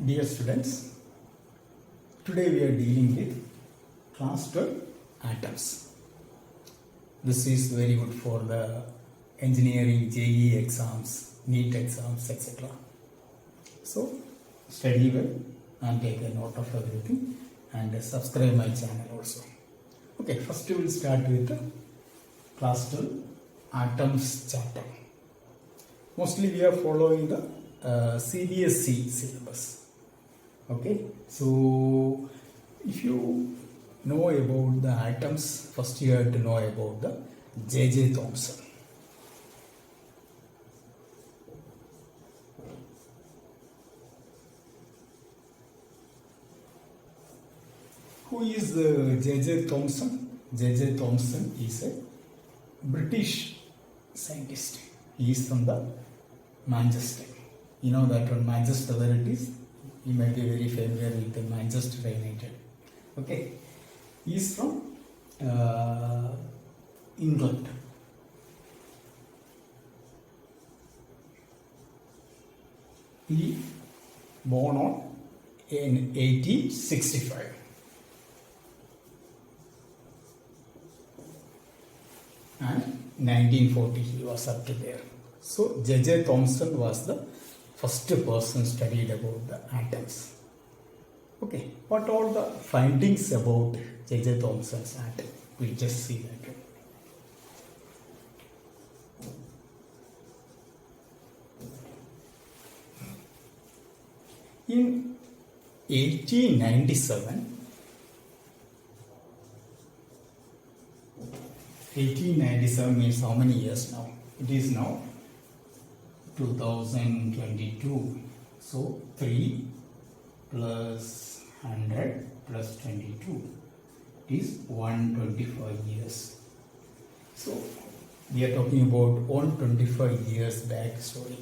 Dear students, today we are dealing with class 12 atoms. This is very good for the engineering, JEE exams, NEET exams, etc. So, study well and take a note of everything and subscribe my channel also. Okay, first we will start with the class 12 atoms chapter. Mostly we are following the CBSE syllabus. Okay, so if you know about the atoms, first you have to know about the J.J. Thomson. Who is J.J. Thomson? J.J. Thomson is a British scientist. He is from the Manchester. You know that one, Manchester, where it is. You might be very familiar with the Manchester United. Okay, he is from England. He born on in 1865. And 1940 he was up to there. So J.J. Thomson was the first person studied about the atoms. Okay, what all the findings about J.J. Thomson's atom? We'll just see that. In 1897 means how many years now? It is now 2022. So 3 plus 100 plus 22 is 125 years. So we are talking about 125 years back story.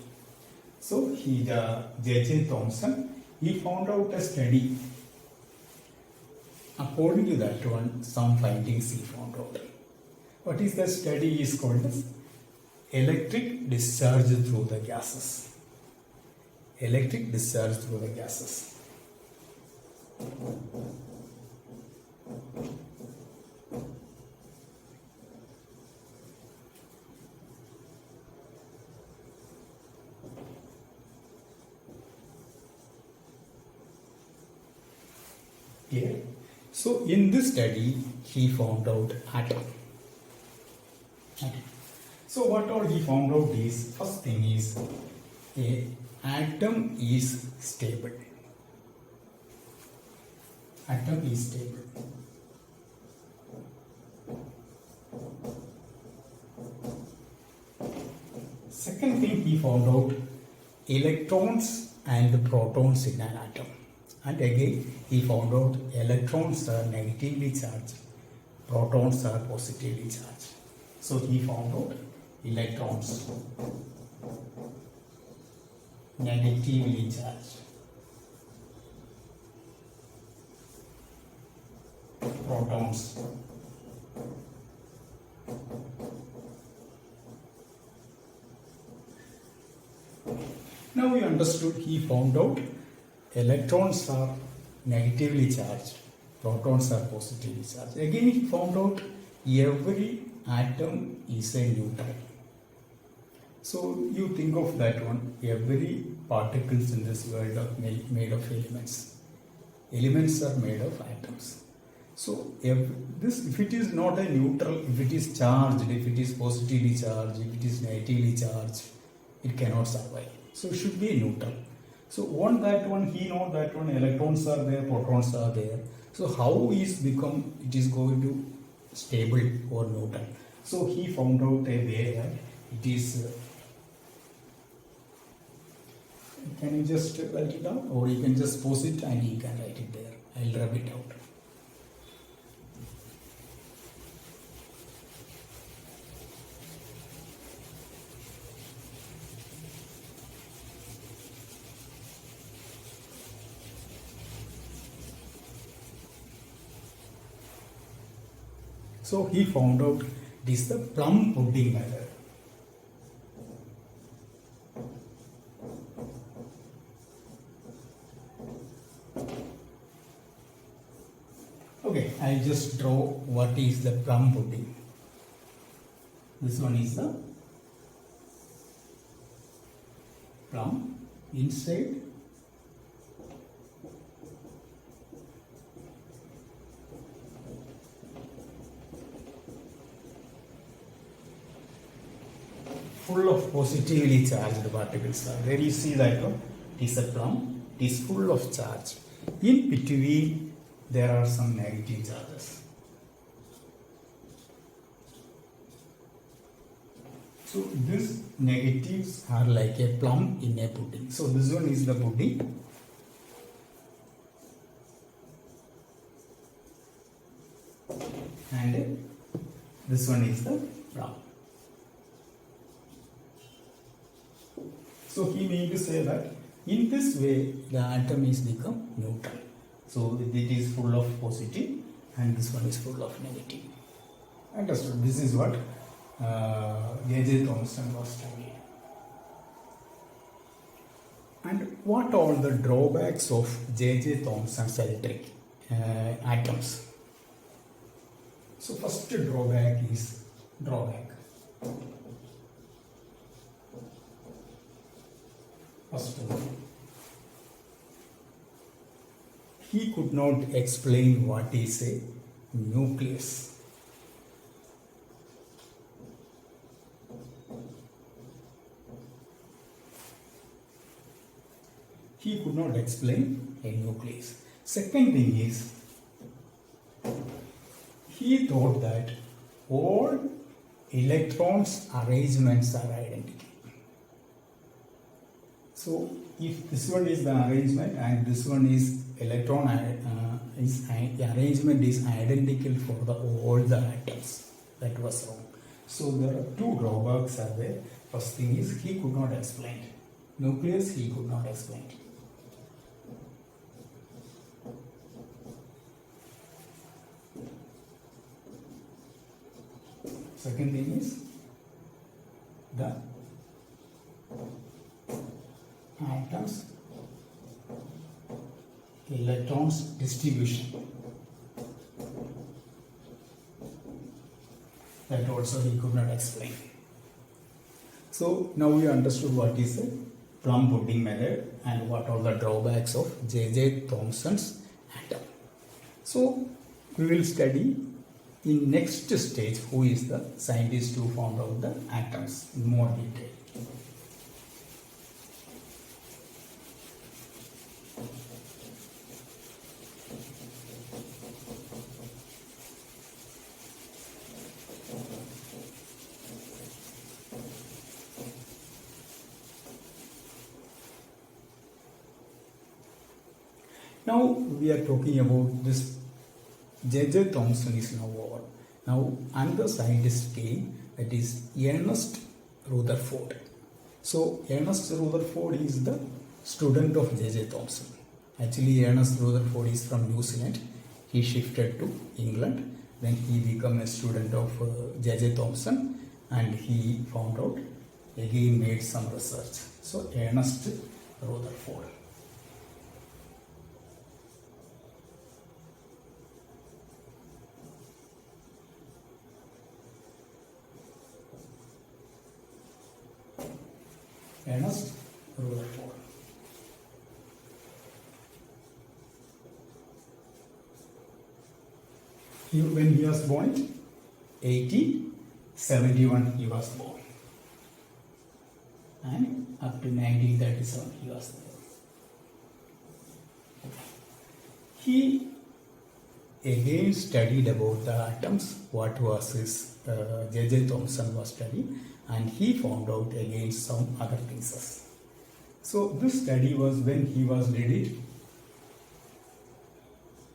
So J.J. Thomson, he found out a study. According to that one, some findings he found out. What is the study is called as electric discharge through the gases. Electric discharge through the gases. Clear? So in this study, he found out atom. So what all he found out is, first thing is, a atom is stable. Atom is stable. Second thing he found out, electrons and protons in an atom. And again he found out electrons are negatively charged, protons are positively charged. So he found out electrons negatively charged, protons now we understood. He found out electrons are negatively charged, protons are positively charged. Again he found out every atom is a neutral. So you think of that one, every particles in this world are made of elements. Elements are made of atoms. So if it is not a neutral, if it is charged, if it is positively charged, if it is negatively charged, it cannot survive. So it should be a neutral. So on that one, he know that one, electrons are there, protons are there. So how it is going to stable or neutral? So he found out a way that it is. Can you just write it down, or you can just pause it and you can write it there. I'll rub it out. So he found out this is the Plum-Pudding method. I just draw what is the plum pudding. This one is the plum. Inside full of positively charged particles are there. You see that one? It is a plum. It is full of charge. In between there are some negative charges. So these negatives are like a plum in a pudding. So this one is the pudding. And this one is the plum. So he means to say that in this way the atom is become neutral. So it is full of positive and this one is full of negative. Understood? This is what J.J. Thomson was studying. And what are the drawbacks of J.J. Thomson's electric atoms? So first drawback is drawback. First of all, he could not explain what is a nucleus. He could not explain a nucleus. Second thing is, he thought that all electrons arrangements are identical. So if this one is the arrangement and this one is electron the arrangement is identical for all the atoms, that was wrong. So there are two drawbacks are there. First thing is he could not explain. Nucleus he could not explain. Second thing is the atoms electrons distribution, that also he could not explain. So now we understood what is the plum pudding method and what are the drawbacks of J.J. Thomson's atom. So we will study in next stage who is the scientist who found out the atoms in more detail. Now we are talking about this J.J. Thomson is now over. Now another scientist came, that is Ernest Rutherford. So Ernest Rutherford is the student of J.J. Thomson. Actually Ernest Rutherford is from New Zealand. He shifted to England. Then he became a student of J.J. Thomson and he found out, again made some research. So Ernest Rutherford. Ernest Rutherford. When he was born, 1871 he was born, and up to 1937 he was there. He again studied about the atoms, what was his J.J. Thomson was studying, and he found out again some other things. So this study was when he was did it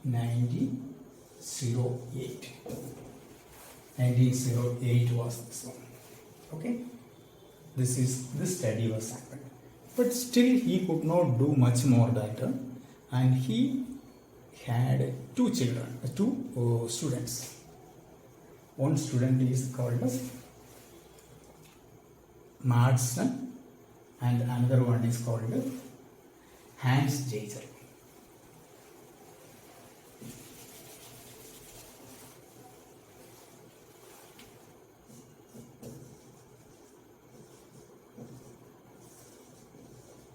1908. 1908 was this one. Okay, this study was happened, but still he could not do much more that, and he had two students. One student is called as Marsden and another one is called Hans Geiger.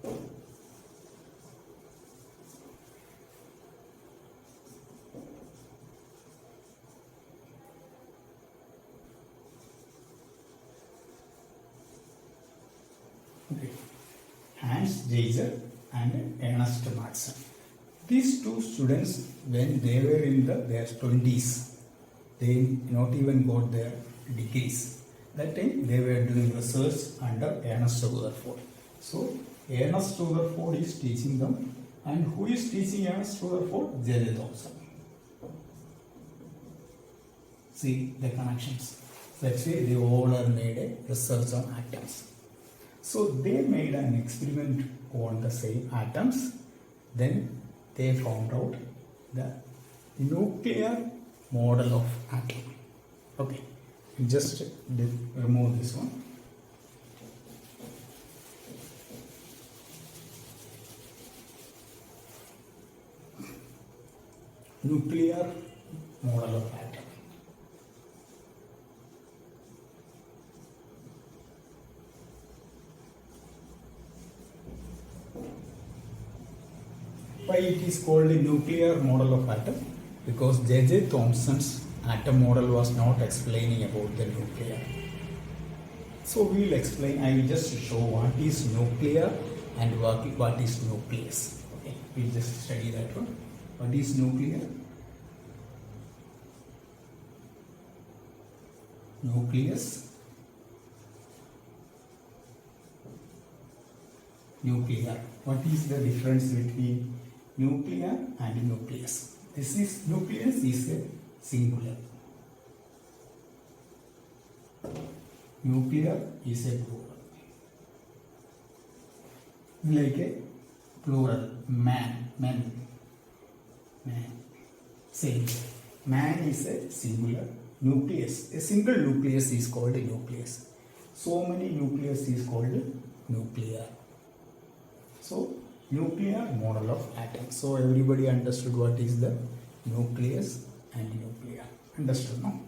Okay. Hans Geiger and Ernst Madsen. These two students, when they were in their 20s, they not even got their degrees. That time they were doing research under Ernst Rutherford. So Ernst Rutherford is teaching them, and who is teaching Ernst Rutherford? J.J. Thomson. See the connections. That's why they all are made a research on atoms. So they made an experiment on the same atoms. Then they found out the nuclear model of atom. Okay, just remove this one. Nuclear model of atom. Why it is called the nuclear model of atom? Because J.J. Thomson's atom model was not explaining about the nuclear. So we will explain. I will just show what is nuclear and what is nucleus. Okay, we will just study that one. What is nuclear? Nucleus. Nuclear. What is the difference between nuclear and nucleus? This is nucleus is a singular. Nuclear is a plural. Like a plural. Man. Same. Man is a singular. Nucleus. A single nucleus is called a nucleus. So many nucleus is called nuclear. So, nuclear model of atom. So, everybody understood what is the nucleus and nuclear. Understood, no?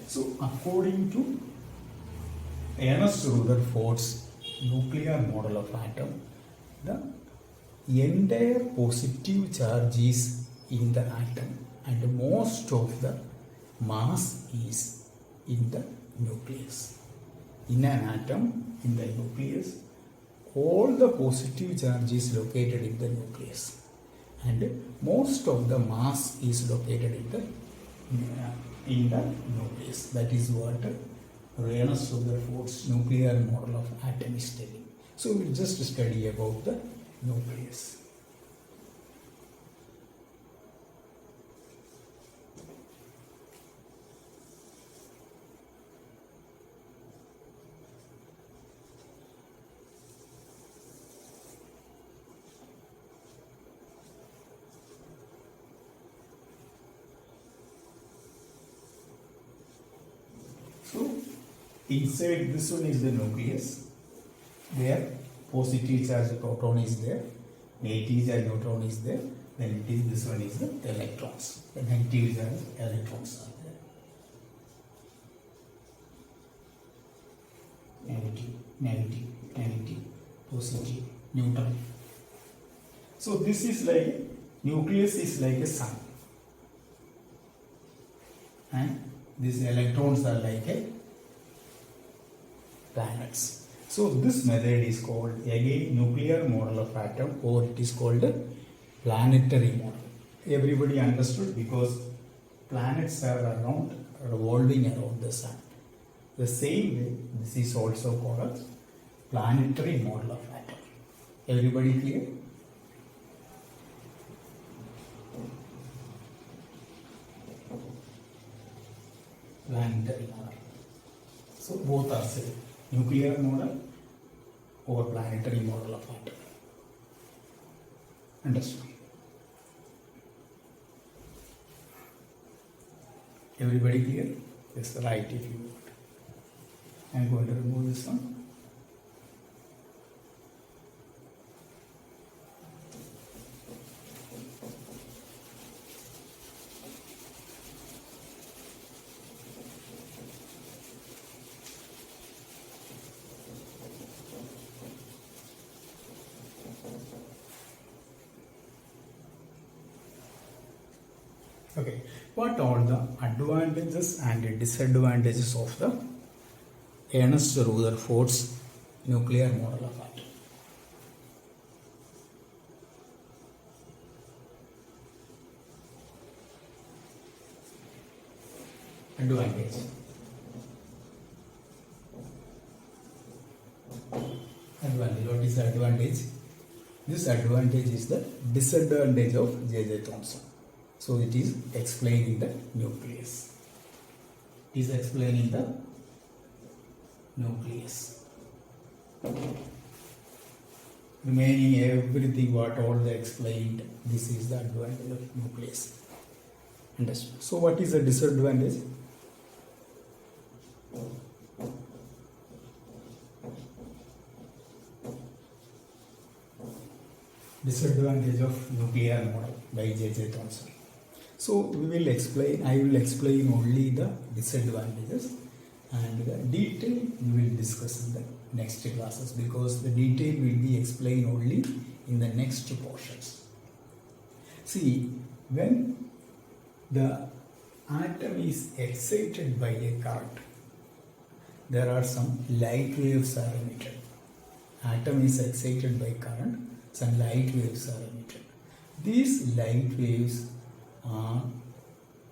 So, according to Ernst Rutherford's nuclear model of atom, the entire positive charge is in the atom and most of the mass is in the nucleus. In an atom, in the nucleus, all the positive charge is located in the nucleus and most of the mass is located in the nucleus. That is what Ernst Rutherford's nuclear model of atom is telling. So we will just study about the nucleus. So, inside this one is the nucleus. There, positive charge proton is there, negative charge neutron is there. Then it is this one is the electrons. The negative charge electrons are there. Negative, positive, neutral. So this is like nucleus is like a sun, and these electrons are like a planets. So this method is called again nuclear model of atom, or it is called a planetary model. Everybody understood because planets are revolving around the sun. The same way, this is also called planetary model of atom. Everybody clear? Planetary model. So both are same. Nuclear model or planetary model of atom. Understand? Everybody clear? Yes, right if you want. I am going to remove this one. Okay, what are the advantages and disadvantages of the Ernest Rutherford's nuclear model of atom? Advantage. Advantage. What is the advantage? This advantage is the disadvantage of J.J. Thomson. So it is explained in the nucleus. It is explained in the nucleus. Remaining everything what all they explained, this is the advantage of nucleus. Understood. So what is the disadvantage? Disadvantage of nuclear model by J.J. Thomson. So we will explain, I will explain only the disadvantages, and the detail we will discuss in the next classes, because the detail will be explained only in the next portions. See, when the atom is excited by a current, there are some light waves are emitted. Atom is excited by current, some light waves are emitted. These light waves are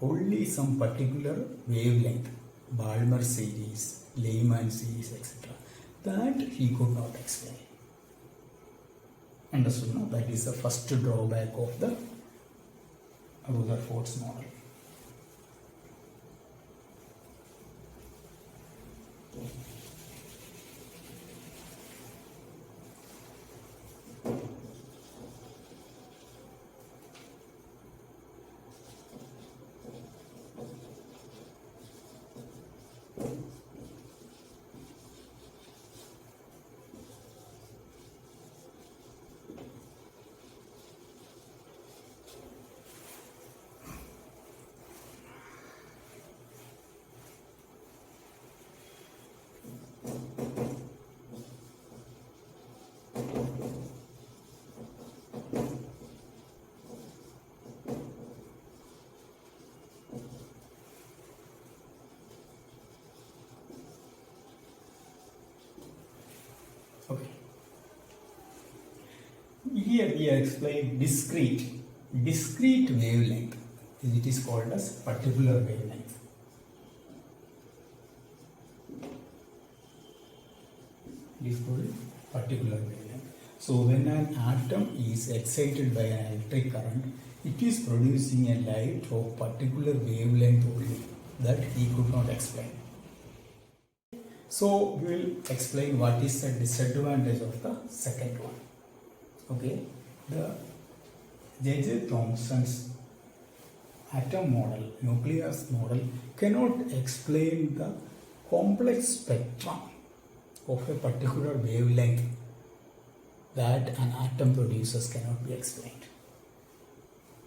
only some particular wavelength, Balmer series, Lyman series, etc. That he could not explain. Understood? No? That is the first drawback of the Rutherford's model. Okay. Here we are explained discrete wavelength. It is called as particular wavelength. It is called particular wavelength. So when an atom is excited by an electric current, it is producing a light of particular wavelength only, that he could not explain. So we will explain what is the disadvantage of the second one. Okay, the J.J. Thomson's atom model, nucleus model, cannot explain the complex spectrum of a particular wavelength that an atom produces cannot be explained.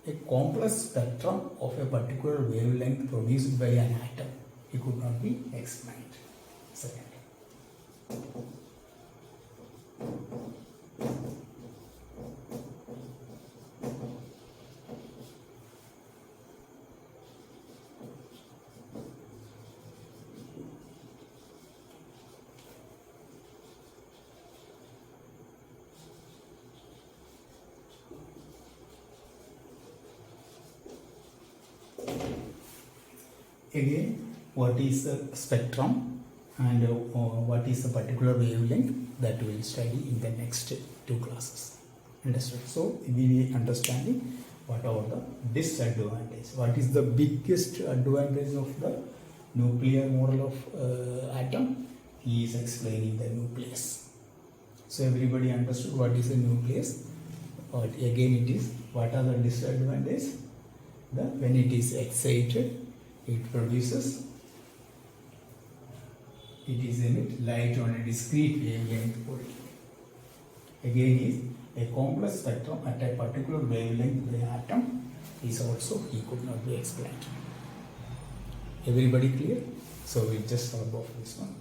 A complex spectrum of a particular wavelength produced by an atom, it could not be explained. Second. Again, what is the spectrum and what is the particular wavelength, that we will study in the next two classes. Understood? So we will understanding what are the disadvantages. What is the biggest advantage of the nuclear model of atom? He is explaining the nucleus. So everybody understood what is the nucleus. But again, it is what are the disadvantages? When it is excited, it produces, it is emit light on a discrete wavelength only. Again, is a complex spectrum at a particular wavelength of the atom is also, he could not be explained. Everybody clear? So we'll just solve off this one.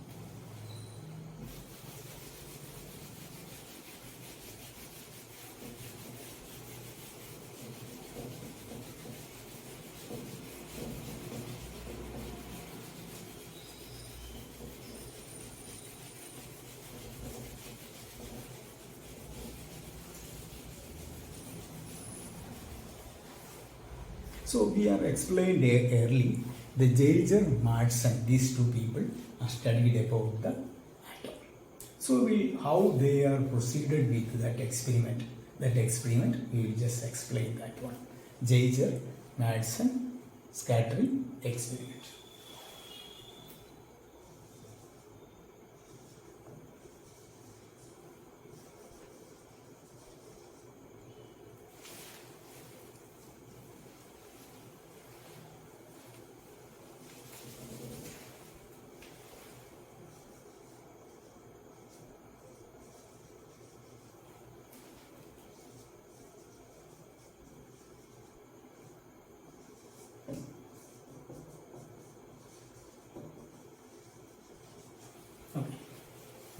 So we are explained early the Geiger-Marsden, these two people are studied about the atom. So how they are proceeded with that experiment we will just explain that one. Geiger-Marsden scattering experiment.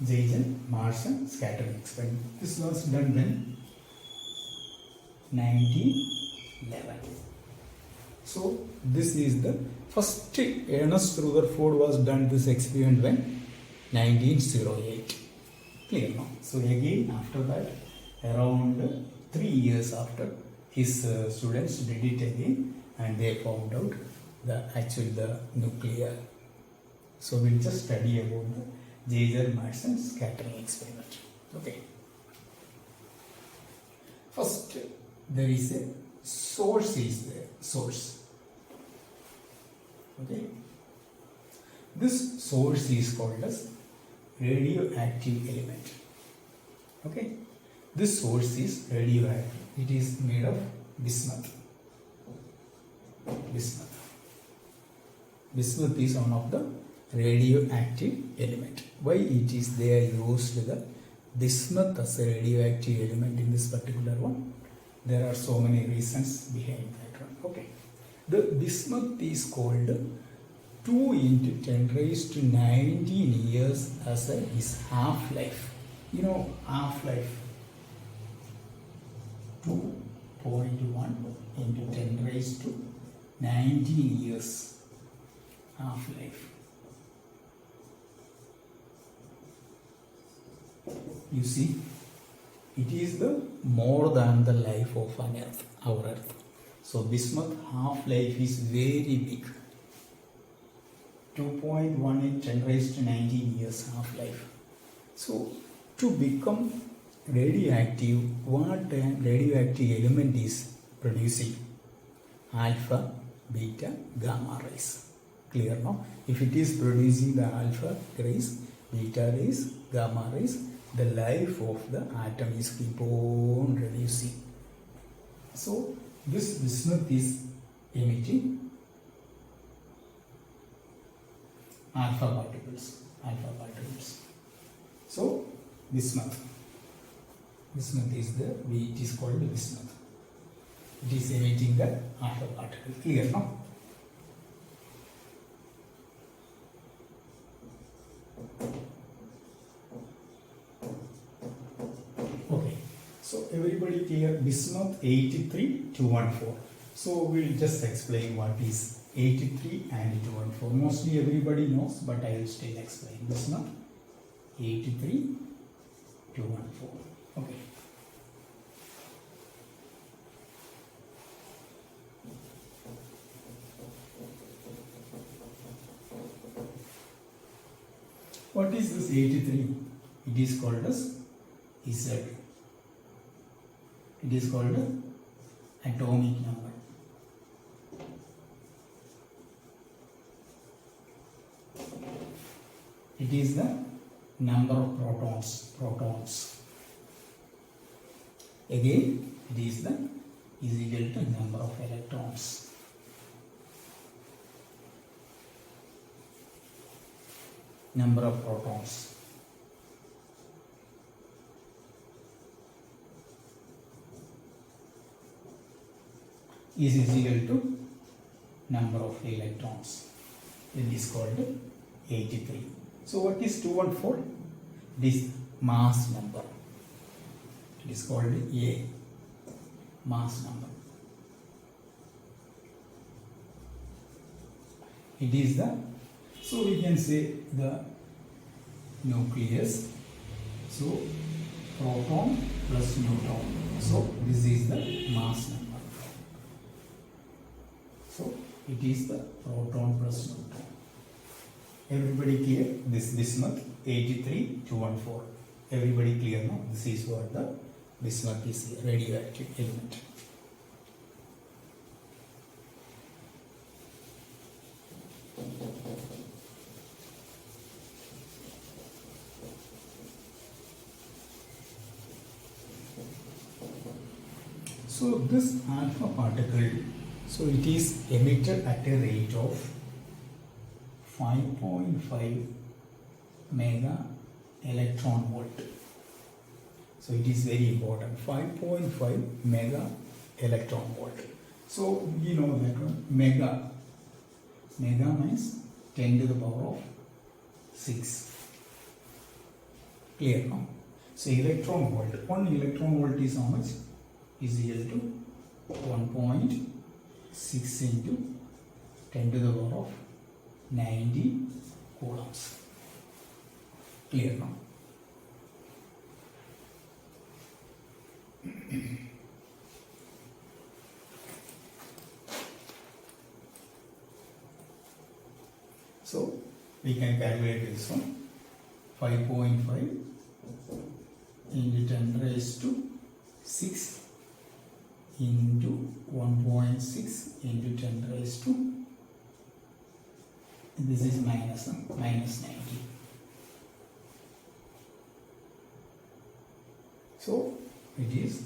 Geiger-Marsden scattering experiment. This was done when 1911. So this is the first Ernest Rutherford was done this experiment when 1908. Clear now? So again after that, around 3 years after, his students did it again and they found out the nuclear. So we'll just study about the Geiger-Marsden scattering experiment. Okay. First, there is a source source. Okay. This source is called as radioactive element. Okay. This source is radioactive. It is made of bismuth. Bismuth is one of the radioactive element. Why it is they are used the bismuth as a radioactive element in this particular one? There are so many reasons behind that one. Okay. The bismuth is called 2 into 10 raised to 19 years as his half-life. You know, half-life 2.1 into 10 raised to 19 years half-life. You see, it is the more than the life of our earth. So bismuth half-life is very big. 2.1 in 10 raised to 19 years half-life. So to become radioactive, what radioactive element is producing? Alpha, beta, gamma rays. Clear now? If it is producing the alpha rays, beta rays, gamma rays, the life of the atom is keep on reducing. So this bismuth is emitting alpha particles. So bismuth is it is called bismuth. It is emitting the alpha particle. Clear now? Okay. So everybody clear? Bismuth 83214. So we'll just explain what is 83 and 214. Mostly everybody knows, but I will still explain. Bismuth 83 214. Okay. What is this 83? It is called as Z. It is called atomic number. It is the number of protons. Again, it is equal to number of electrons. Number of protons. Is equal to number of electrons. It is called 83. So what is 214? This mass number. It is called A, mass number. It is so we can say the nucleus. So proton plus neutron. So this is the mass number. So it is the proton plus neutron. Everybody clear? This bismuth 83214. Everybody clear now? This is what the bismuth is, a radioactive element. So this alpha particle, so it is emitted at a rate of 5.5 mega electron volt. So it is very important, 5.5 mega electron volt. So you know that one, mega means 10 to the power of 6. Clear now? So electron volt, 1 electron volt is how much? Is equal to 1.6 into 10 to the power of 90 coulombs. Clear now? So we can calculate this one, 5.5 into 10 raised to 6 into 1.6 into 10 raised to, this is minus 90. So it is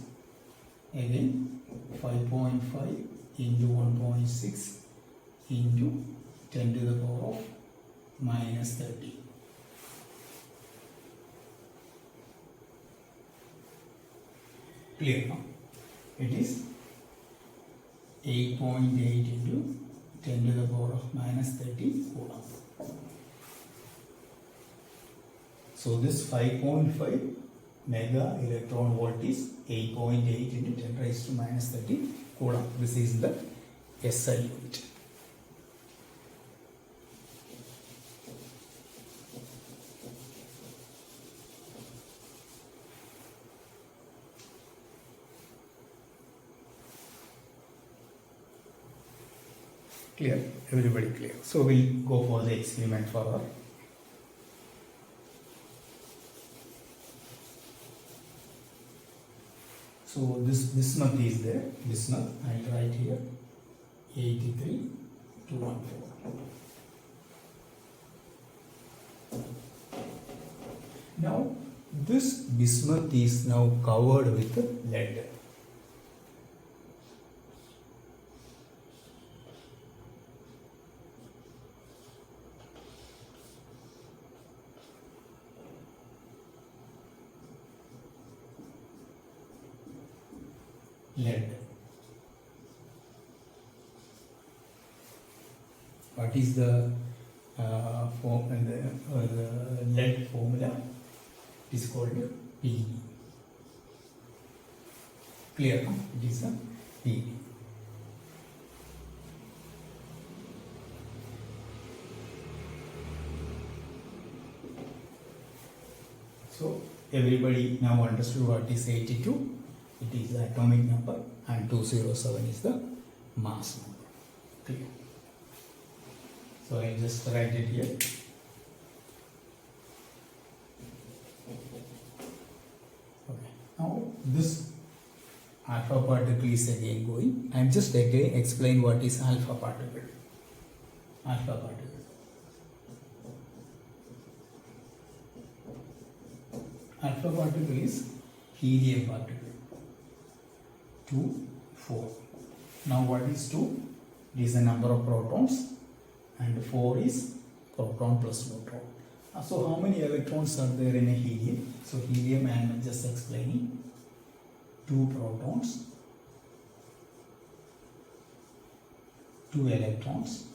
again 5.5 into 1.6 into 10 to the power of minus 30. Clear now? It is 8.8 into 10 to the power of minus 30 coulomb. So this 5.5 mega electron volt is 8.8 into 10 raised to minus 30 coulomb. This is the SI unit. Clear? Everybody clear? So we'll go for the experiment further. So this bismuth is there. Bismuth, I'll write here 83214. Now this bismuth is now covered with lead. Lead. What is the lead formula? It is called Pe. Clear? It is a Pe. So everybody now understood what is 82. It is the atomic number and 207 is the mass number. Clear? So I just write it here. Okay. Now this alpha particle is again going. I am just again explain what is alpha particle. Alpha particle. Alpha particle is helium particle. 2, 4. Now what is 2? It is the number of protons and 4 is proton plus neutron. So how many electrons are there in a helium? So helium I am just explaining. 2 protons, 2 electrons,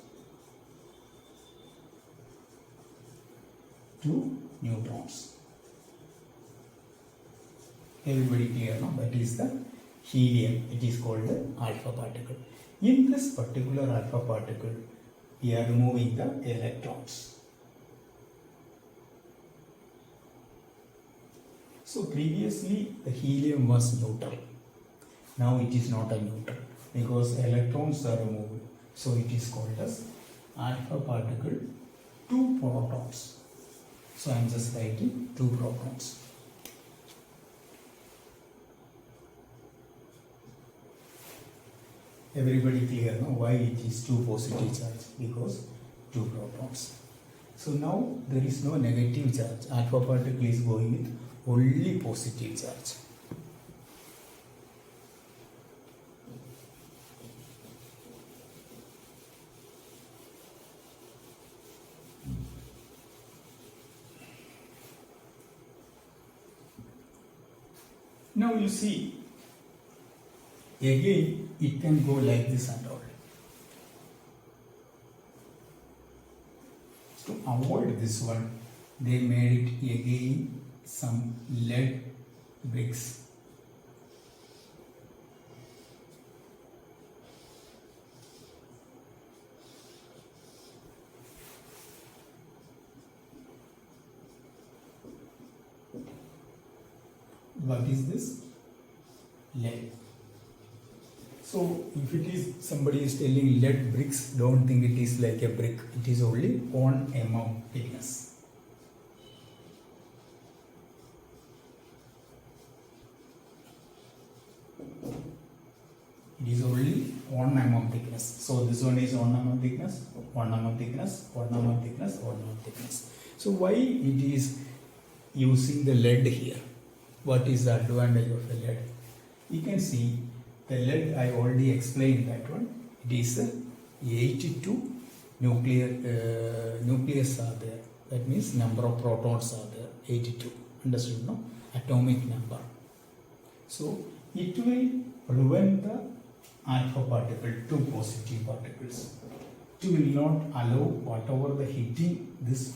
2 neutrons. Everybody clear now? That is the helium. It is called the alpha particle. In this particular alpha particle, we are removing the electrons. So previously the helium was neutral. Now it is not a neutral because electrons are removed. So it is called as alpha particle 2 protons. So I am just writing 2 protons. Everybody clear now why it is 2 positive charge? Because 2 protons. So now there is no negative charge. Alpha particle is going with only positive charge. Now you see, again it can go like this and all. To avoid this one, they made it again some lead bricks. What is this? Lead. So if it is somebody is telling lead bricks, don't think it is like a brick. It is only 1 mm thickness. It is only 1 mm thickness. So this one is 1 mm thickness, 1 mm thickness, 1 mm thickness, 1 mm thickness. So why it is using the lead here? What is the advantage of the lead? You can see the lead, I already explained that one. It is 82 nucleus are there. That means number of protons are there. 82. Understood? No? Atomic number. So it will prevent the alpha particle, 2 positive particles. It will not allow whatever the hitting this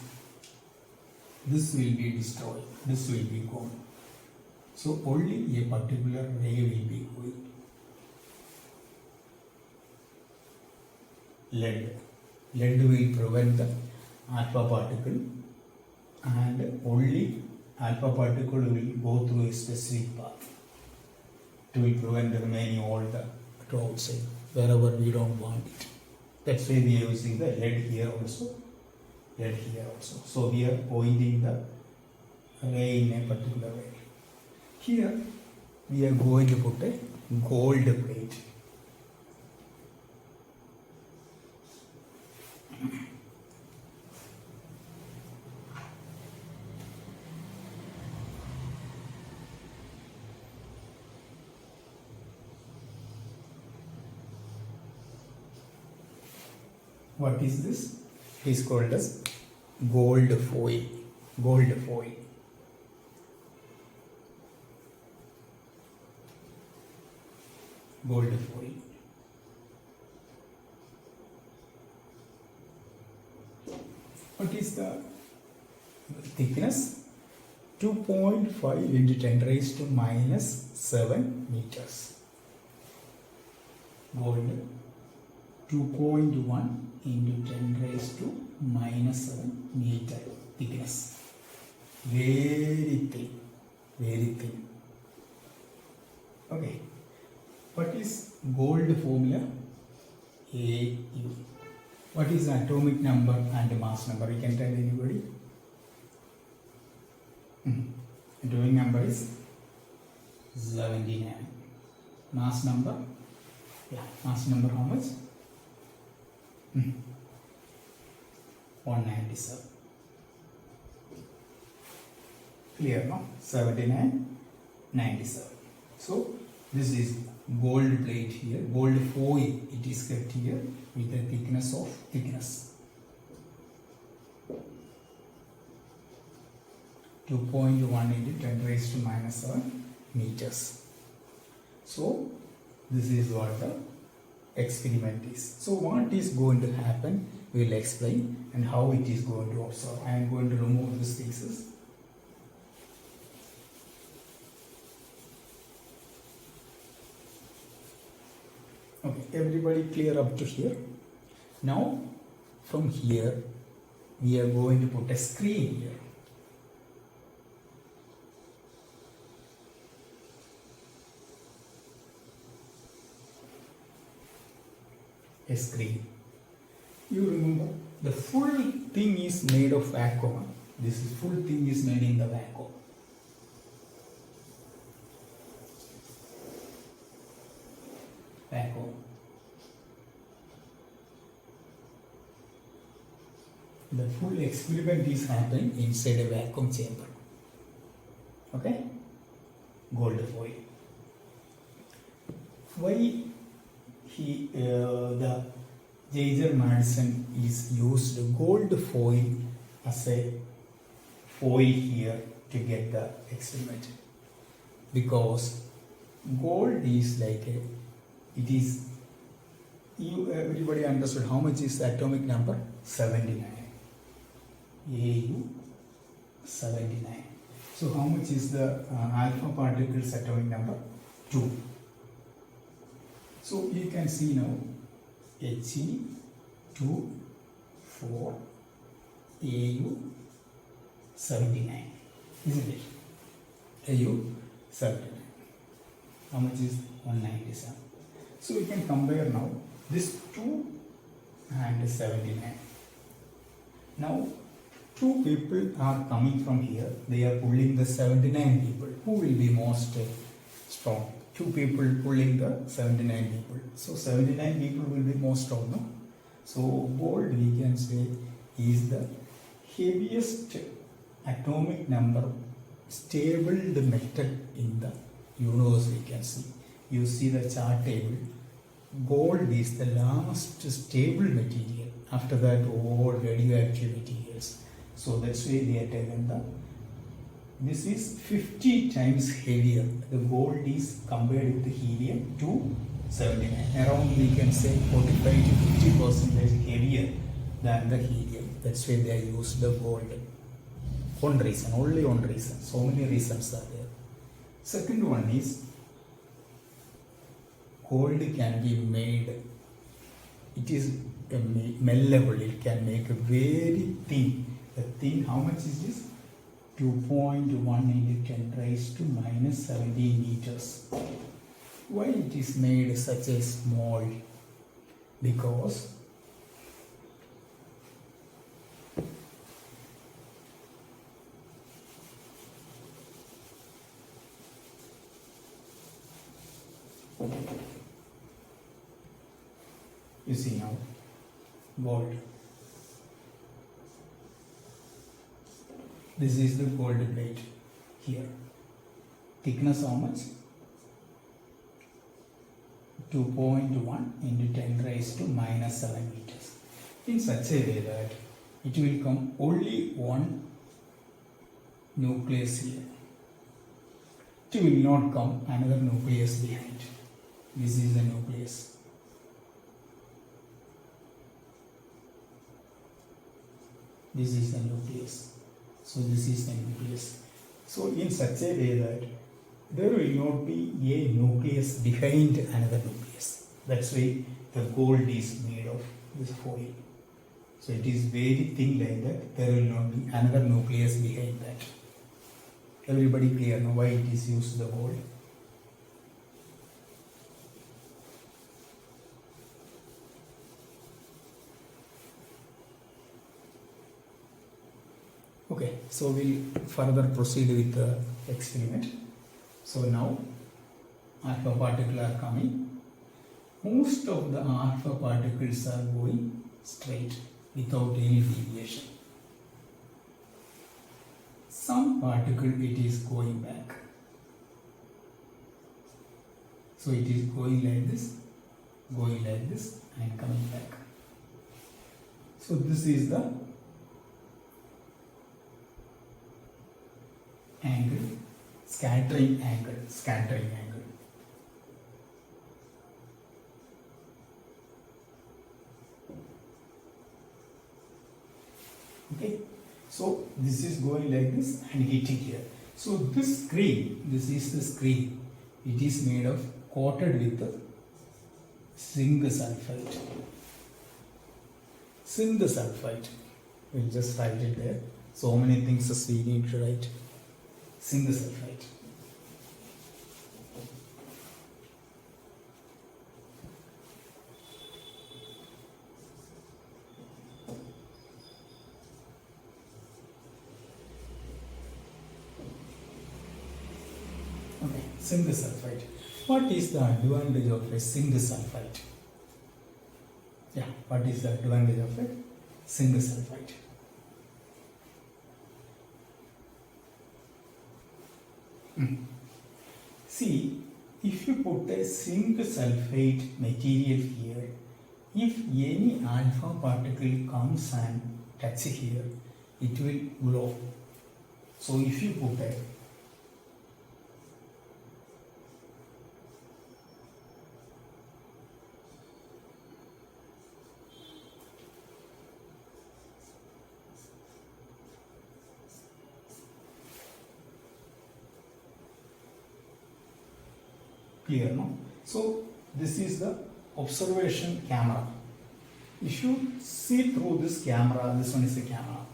will be destroyed. This will be gone. So only a particular ray will be going. Lead will prevent the alpha particle, and only alpha particle will go through a specific path. It will prevent the remaining all the outside wherever we don't want it. That's why we are using the lead here also. Lead here also. So we are pointing the ray in a particular way. Here we are going to put a gold plate. What is this? It is called as gold foil. Gold foil. Gold foil. What is the thickness? 2.5 into 10 raised to minus 7 meters. Gold 2.1 into 10 raised to minus 7 meter thickness. Very thin. Very thin. Okay. What is gold formula? AU. What is the atomic number and mass number? You can tell anybody? Atomic number is 79. Mass number? Yeah, mass number how much? 197. Clear, no? 79, 97. So this is gold plate here, gold foil. It is kept here with the thickness of thickness 2.1 into 10 raised to minus 7 meters. So this is what the experiment is. So what is going to happen, we will explain, and how it is going to observe. I am going to remove these pieces. Okay, everybody clear up to here? Now from here we are going to put a screen here. A screen. you remember the full thing is made of vacuum. This full thing is made in the vacuum. Vacuum. The full experiment is happening inside a vacuum chamber. Okay? Gold foil. Why the Geiger-Marsden is used gold foil as a foil here to get the experiment? Because gold is like a, it is, you everybody understood how much is the atomic number? 79. AU 79. So how much is the alpha particles atomic number? 2. So you can see now He 2 4 AU 79, isn't it? AU 79. How much is 197? So we can compare now this 2 and 79. Now 2 people are coming from here. They are pulling the 79 people. Who will be most strong? 2 people pulling the 79 people. So 79 people will be most strong, no? So gold we can say is the heaviest atomic number stable metal in the universe, we can see. You see the chart table. Gold is the last stable material. After that all radioactive materials. So that's why they are taken the, this is 50 times heavier. The gold is compared with the helium to 79. Around we can say 45 to 50% heavier than the helium. That's why they use the gold. One reason, only one reason. So many reasons are there. Second one is gold can be made. It is malleable. It can make a very thin. The thin, how much is this? 2.1 into 10 raised to minus 17 meters. Why it is made such a small? Because you see now, gold. This is the gold plate here. Thickness how much? 2.1 into 10 raised to minus 7 meters. In such a way that it will come only one nucleus here. It will not come another nucleus behind. This is the nucleus. This is the nucleus. So this is the nucleus. So in such a way that there will not be a nucleus behind another nucleus. That's why the gold is made of this foil. So it is very thin like that. There will not be another nucleus behind that. Everybody clear now why it is used the gold? Okay, so we'll further proceed with the experiment. So now alpha particles are coming. Most of the alpha particles are going straight without any deviation. Some particle it is going back. So it is going like this and coming back. So this is the angle, scattering angle. Okay, so this is going like this and hitting here. So this screen, this is the screen. It is made of coated with the zinc sulfide. Zinc sulfide. We'll just write it there. So many things as we need to write. Zinc sulfide. zinc sulfide. What is the advantage of a zinc sulfide? Yeah, what is the advantage of a zinc sulfide? See, if you put a zinc sulfide material here, if any alpha particle comes and touch here, it will glow. So if you put a clear, no? So this is the observation camera. If you see through this camera, this one is the camera.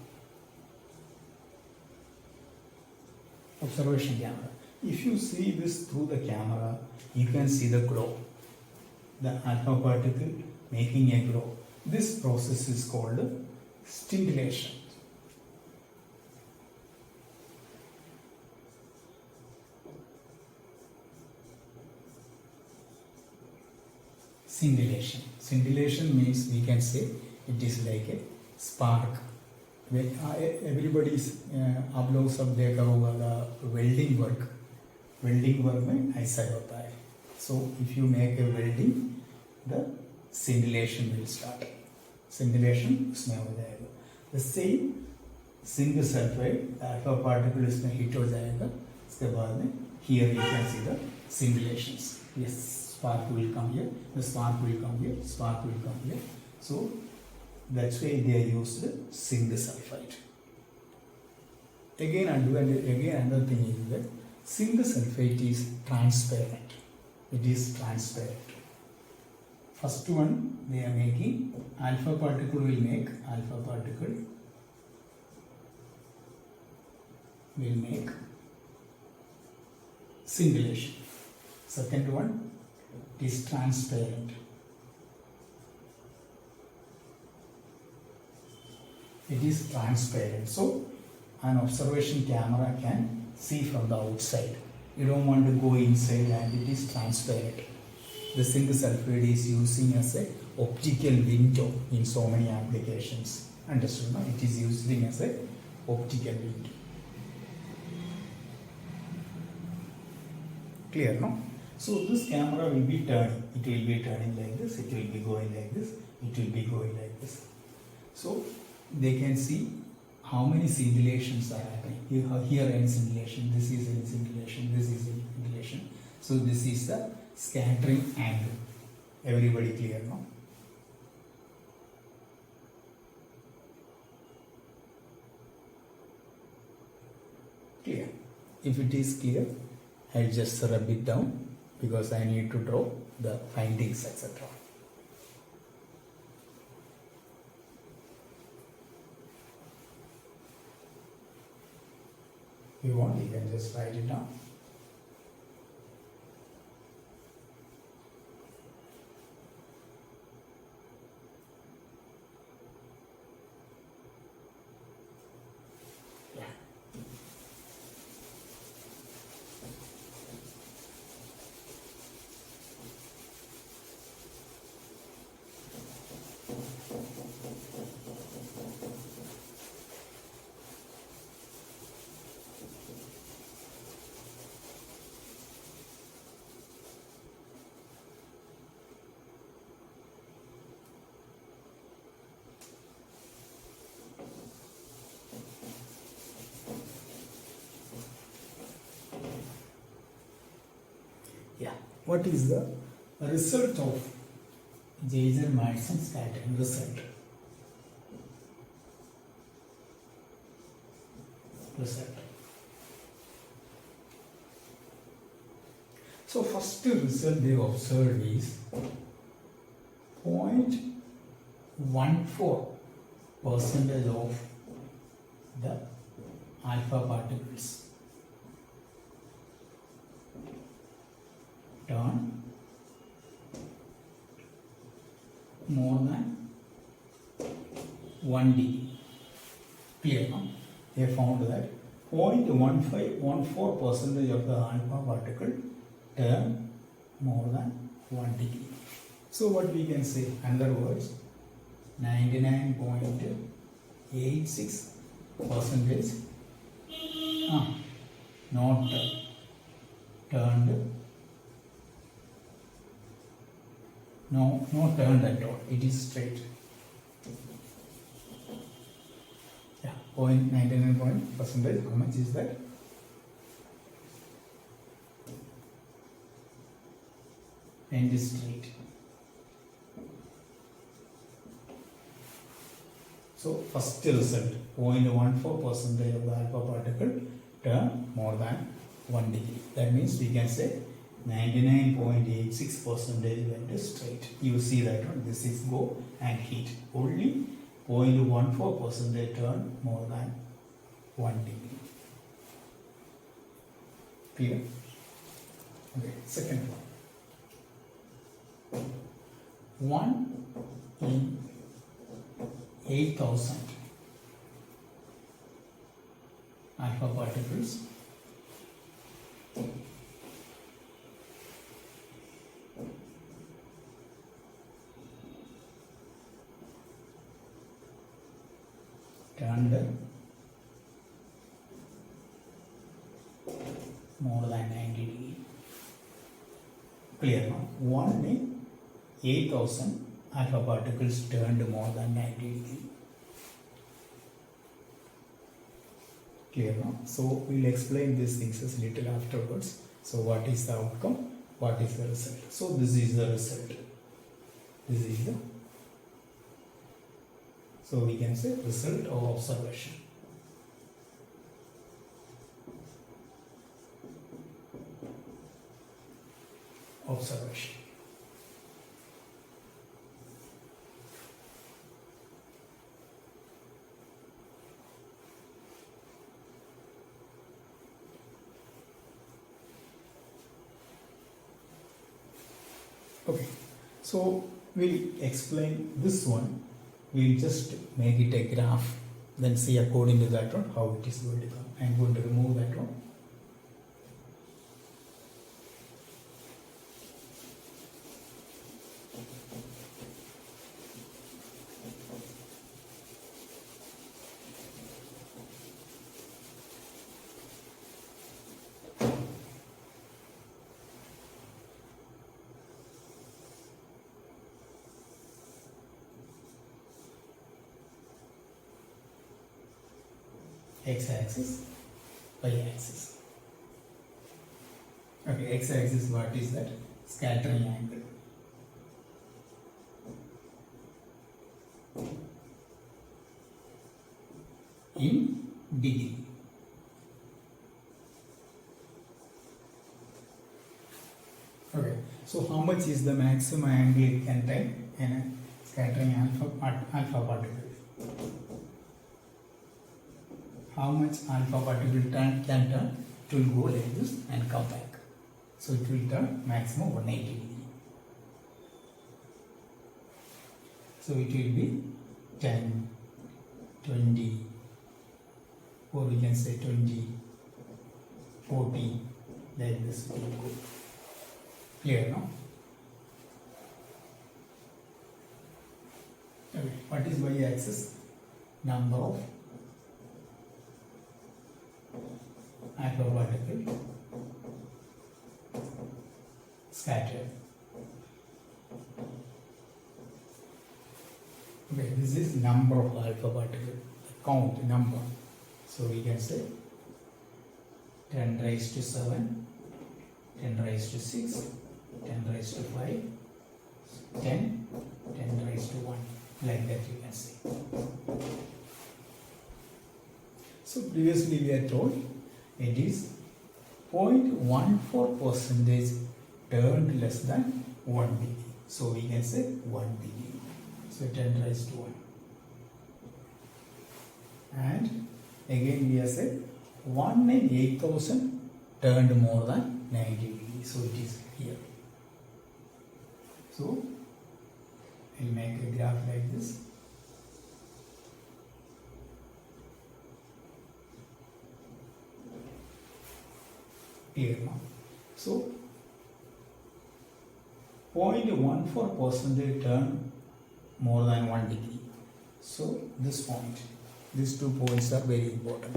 Observation camera. If you see this through the camera, you can see the glow. The alpha particle making a glow. This process is called scintillation. Scintillation. Scintillation means we can say it is like a spark. Everybody आप लोग सब देखा होगा welding work. Welding work में ऐसा होता है. So if you make a welding, the scintillation will start. Scintillation उसमें हो जाएगा. The same zinc sulfide, alpha particle इसमें hit हो जाएगा. इसके बाद में here you can see the scintillations. Yes. Spark will come here, the spark will come here, spark will come here. So that's why they used zinc sulfide. Again another thing is that zinc sulfide is transparent. It is transparent. First one they are making alpha particle will make scintillation. Second one is transparent. It is transparent. So an observation camera can see from the outside. You don't want to go inside, and it is transparent. The zinc sulfide is using as a optical window in so many applications. Understood? No? It is using as a optical window. Clear, no? So this camera will be turning. It will be turning like this. It will be going like this. It will be going like this. So they can see how many scintillations are happening. Here an scintillation. This is a scintillation. This is a scintillation. So this is the scattering angle. Everybody clear now? Clear. If it is clear, I'll just rub it down, because I need to draw the findings, etc. If you want, you can just write it down. Yeah. What is the result of Geiger-Marsden scattering? Result. So first result they observed is 0.14% of the alpha particles turn more than 1 degree. Clear now? They found that 0.14% of the alpha particle turn more than 1 degree. So what we can say, in other words, 99.86 percentage not turned, not turned at all, it is straight. Yeah, 0.99 percentage, how much is that? And is straight. So first result, 0.14 percentage of the alpha particle turn more than 1 degree. That means we can say 99.86 percentage went straight. You see that one, this is go and heat. Only 0.14 percentage turn more than 1 degree. Clear? Okay, second one. 1 in 8,000 alpha particles turned more than 90 degree. Clear now? 1 in 8,000 alpha particles turned more than 90 degree. Clear now? So we'll explain these things a little afterwards. So what is the outcome? What is the result? So this is the result. This is the, so we can say result of observation. Observation. Okay, so we'll explain this one. We'll just make it a graph, then see according to that one how it is going to come. I'm going to remove that one. X-axis, y-axis. Okay, x-axis, what is that? Scattering angle. In degree. Okay, so how much is the maximum angle it can take in a scattering alpha particle? How much alpha particle can turn? It will go like this and come back. So it will turn maximum 180 degree. So it will be 10, 20, or we can say 20, 40, like this it will go. Clear now? Okay. What is y-axis? Number of alpha particle scattered. Okay, this is number of alpha particle, count number. So we can say 10 raised to 7, 10 raised to 6, 10 raised to 5, 10, 10 raised to 1, like that you can say. So previously we are told it is 0.14 percentage turned less than 1 degree. So we can say 1 degree. So 10 raised to 1. And again we are said 1 in 8,000 turned more than 90 degrees. So it is here. So I will make a graph like this. Here now. So 0.14% turn more than 1 degree. So this point, these 2 points are very important.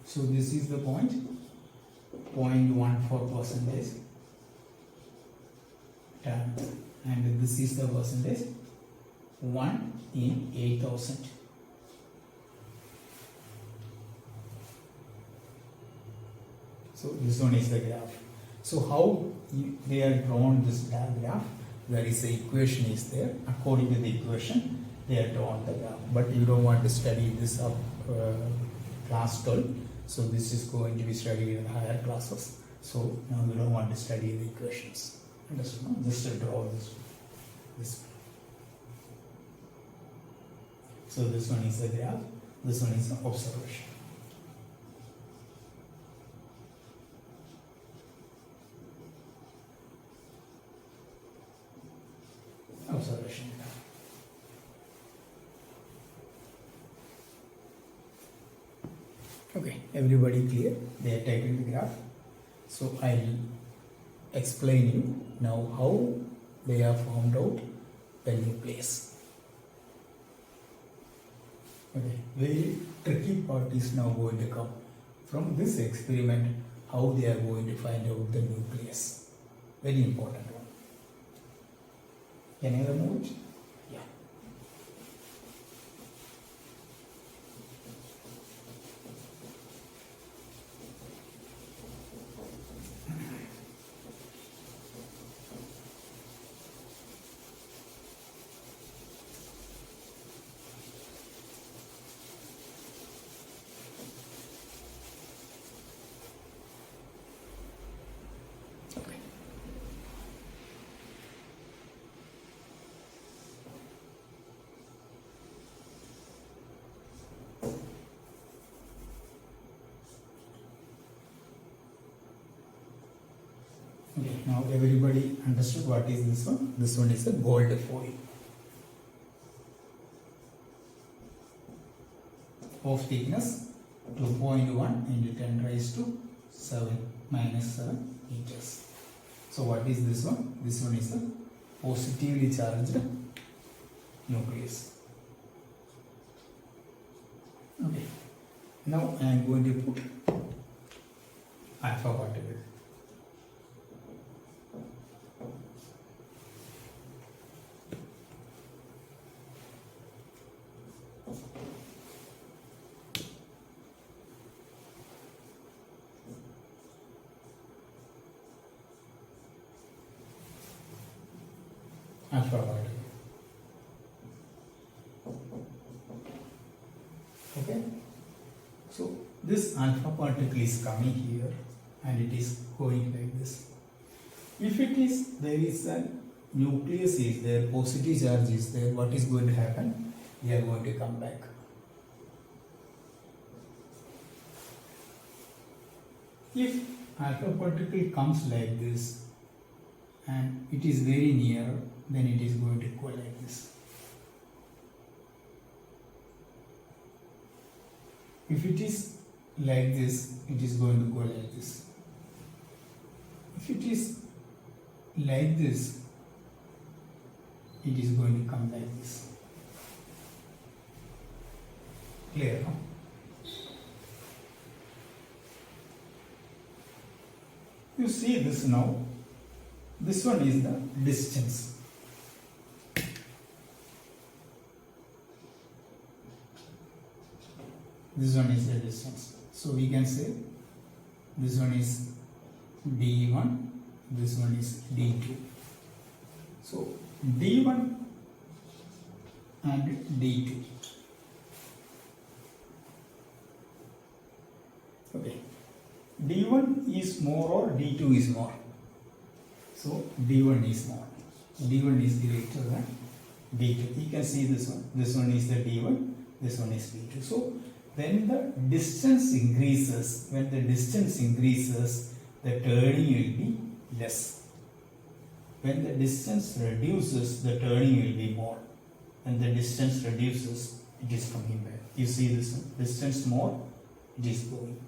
So this is the point, 0.14% turn, and this is the percentage, 1 in 8,000. So this one is the graph. So how they are drawn this graph? There is a equation is there. According to the equation, they are drawn the graph. But you don't want to study this up class 12. So this is going to be studied in higher classes. So now we don't want to study the equations. Understand? Just to draw this. So this one is the graph. This one is the observation. Observation. Okay, everybody clear? They are taking the graph. So I'll explain you now how they have found out the nucleus. Okay, very tricky part is now going to come from this experiment. How they are going to find out the nucleus? Very important one. Can I remove it? Yeah. Okay, now everybody understood what is this one? This one is a gold foil of thickness 2.1 into 10 raised to 7 minus 7 meters. So what is this one? This one is a positively charged nucleus. Okay, now I am going to put alpha particle. Alpha particle. Okay, so this alpha particle is coming here and it is going like this. If it is, there is a nucleus is there, positive charge is there, what is going to happen? They are going to come back. If alpha particle comes like this and it is very near, then it is going to go like this. If it is like this, it is going to go like this. If it is like this, it is going to come like this. Clear, no? You see this now. This one is the distance. This one is the distance. So we can say this one is D1, this one is D2. So D1 and D2. Okay. D1 is more or D2 is more. So D1 is more. D1 is greater than D2. You can see this one. This one is the D1, this one is D2. So when the distance increases, the turning will be less. When the distance reduces, the turning will be more. When the distance reduces, it is coming back. You see this one? Distance more, it is going.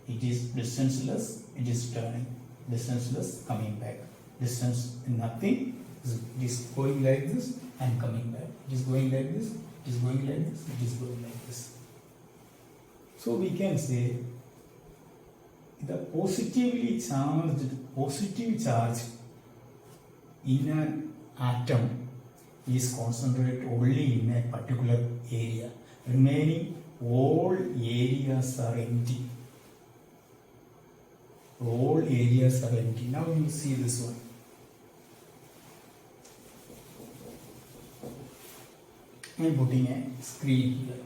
It is distance less, it is turning. distance less, coming back. Distance nothing, it is going like this and coming back. It is going like this, it is going like this, it is going like this. So we can say the positively charged, positive charge in an atom is concentrated only in a particular area. Remaining all areas are empty. All areas are empty. Now you see this one. I am putting a screen here.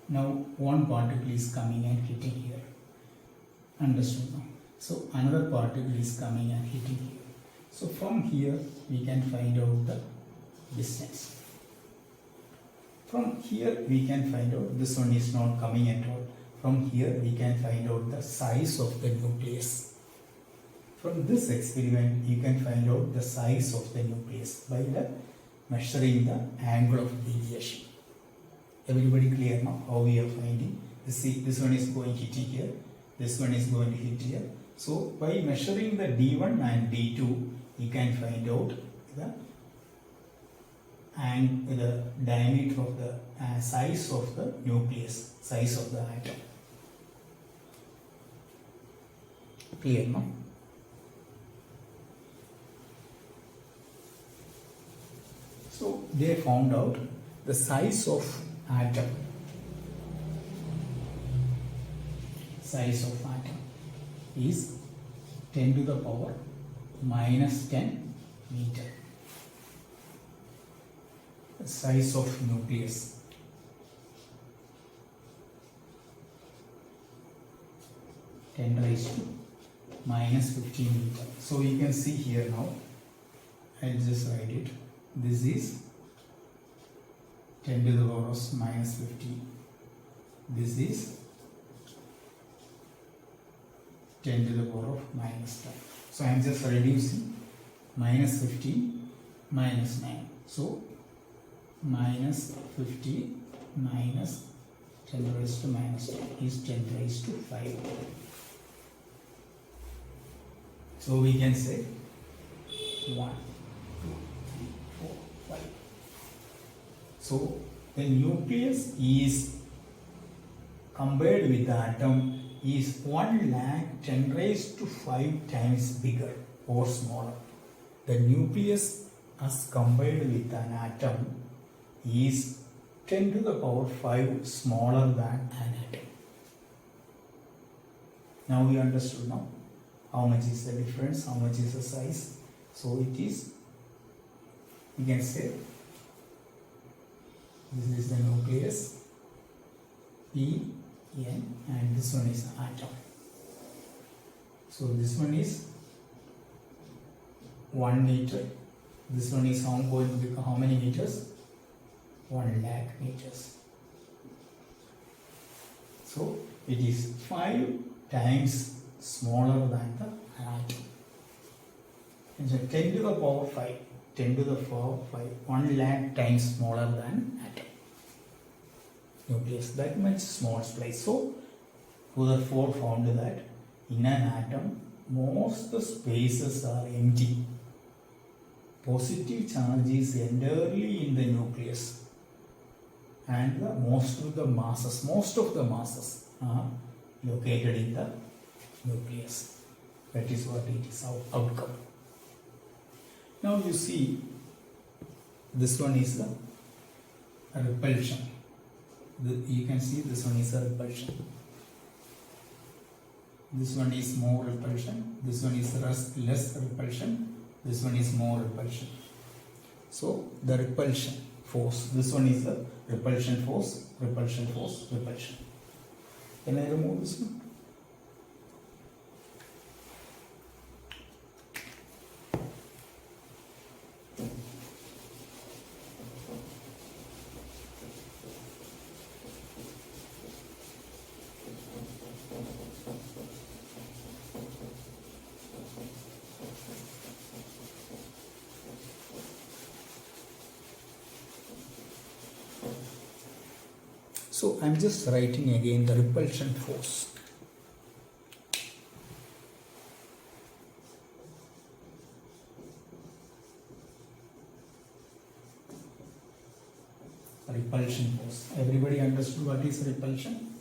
Now one particle is coming and hitting here. Understood now? So another particle is coming and hitting here. So from here we can find out the distance. From here we can find out this one is not coming at all. From here we can find out the size of the nucleus. From this experiment you can find out the size of the nucleus by measuring the angle of deviation. Everybody clear now how we are finding? See, this one is going hitting here, this one is going to hit here. So by measuring the D1 and D2 you can find out the diameter of the size of the nucleus, size of the atom. Clear now? So they found out the size of atom. Size of atom is 10 to the power minus 10 meter. The size of nucleus. Ten raised to minus 15 meter. So you can see here now. I'll just write it. This is 10 to the power of minus 15. This is 10 to the power of minus 10. So I am just reducing minus 15 minus 9. So minus 15 minus 10 raised to minus 10 is 10 raised to 5. So we can say 1, 2, 3, 4, 5. So the nucleus is compared with the atom is 1 lakh 10 raised to 5 times bigger or smaller. The nucleus as compared with an atom is 10 to the power 5 smaller than an atom. Now we understood now how much is the difference, how much is the size. So it is, we can say this is the nucleus P, N, and this one is the atom. So this one is 1 meter. This one is going to become how many meters? 1 lakh meters. So it is 5 times smaller than the atom. And so 10 to the power 5, 10 to the power 5, 1 lakh times smaller than atom. Nucleus, that much small size. So Rutherford found that in an atom most the spaces are empty. Positive charge is entirely in the nucleus, and most of the masses are located in the nucleus. That is what it is, our outcome. Now you see, this one is the repulsion. You can see this one is a repulsion. This one is more repulsion. This one is less repulsion. This one is more repulsion. So the repulsion force. This one is the repulsion force, repulsion force, repulsion. Can I remove this one? So I am just writing again the repulsion force. repulsion force. Everybody understood what is repulsion?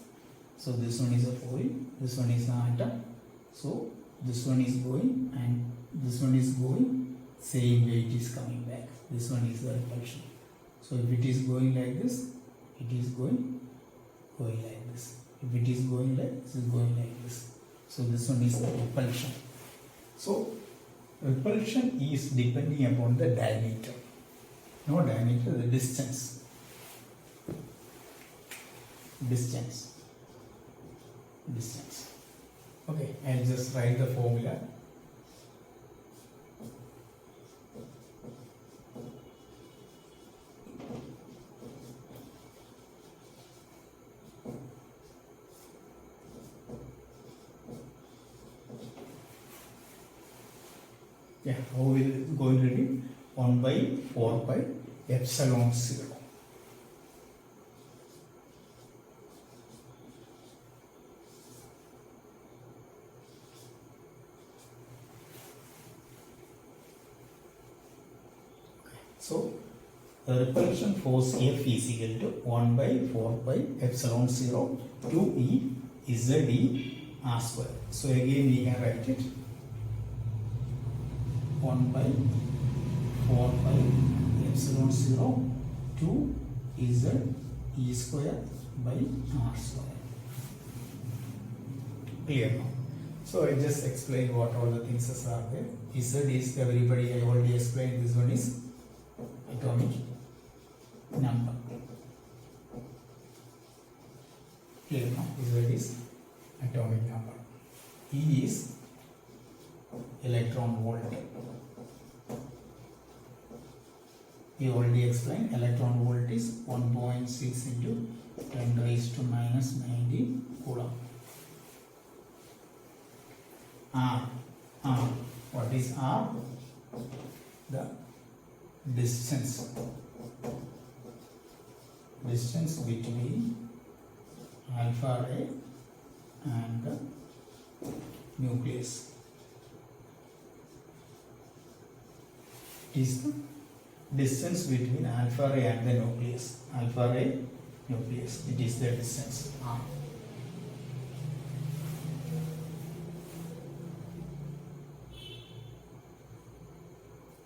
So this one is a foil, this one is an atom. So this one is going and this one is going, same way it is coming back. This one is the repulsion. So if it is going like this, it is going like this. If it is going like this, is going like this. So this one is the repulsion. So repulsion is depending upon the diameter. No diameter, the distance. Distance. Okay, I'll just write the formula. Yeah, how will it going to be? 1 by 4 pi epsilon 0. So the repulsion force F is equal to 1 by 4 pi epsilon 0 2E ZE R square. So again we can write it 1 by 4 pi epsilon 0 2 Z E square by R square. Clear now? So I just explained what all the things are there. Z is everybody, I already explained. This one is atomic number. Clear now? Z is atomic number. E is electron volt. We already explained electron volt is 1.6 into 10 raised to minus 90 coulomb. R. What is R? The distance between alpha ray and the nucleus. It is the distance between alpha ray and the nucleus. Alpha ray, nucleus. It is the distance R.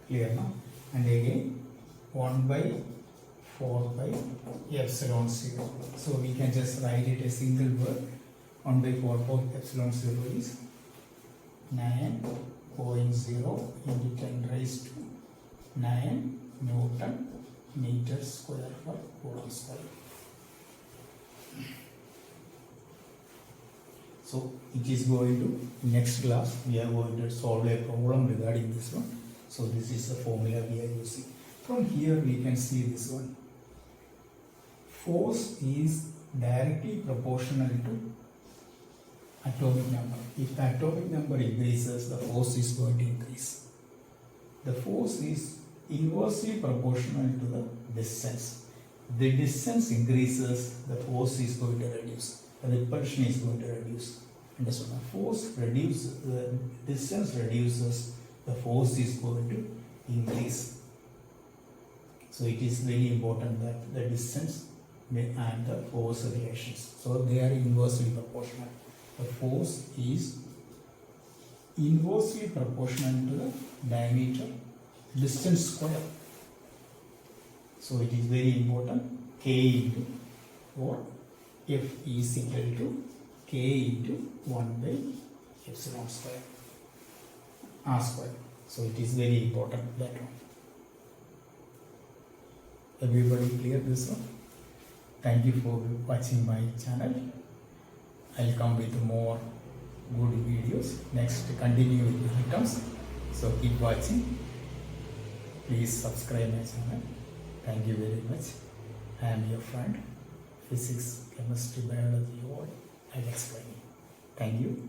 Clear now? And again 1 by 4 by epsilon 0. So we can just write it a single word. 1 by 4 by epsilon 0 is 9.0 into 10 raised to 9 Newton meter square per coulomb square. So it is going to next class we are going to solve a problem regarding this one. So this is the formula we are using. From here we can see this one. Force is directly proportional to atomic number. If the atomic number increases, the force is going to increase. The force is inversely proportional to the distance. The distance increases, the force is going to reduce. The repulsion is going to reduce. Understand? The force reduces, the distance reduces, the force is going to increase. So it is very important that the distance and the force relations. So they are inversely proportional. The force is inversely proportional to the diameter distance square. So it is very important. K into, or F is equal to K into 1 by epsilon square R square. So it is very important, that one. Everybody clear this one? Thank you for watching my channel. I'll come with more good videos. Next, continue with the items. So keep watching. Please subscribe my channel. Thank you very much. I am your friend. Physics, chemistry, biology, all I'll explain. Thank you.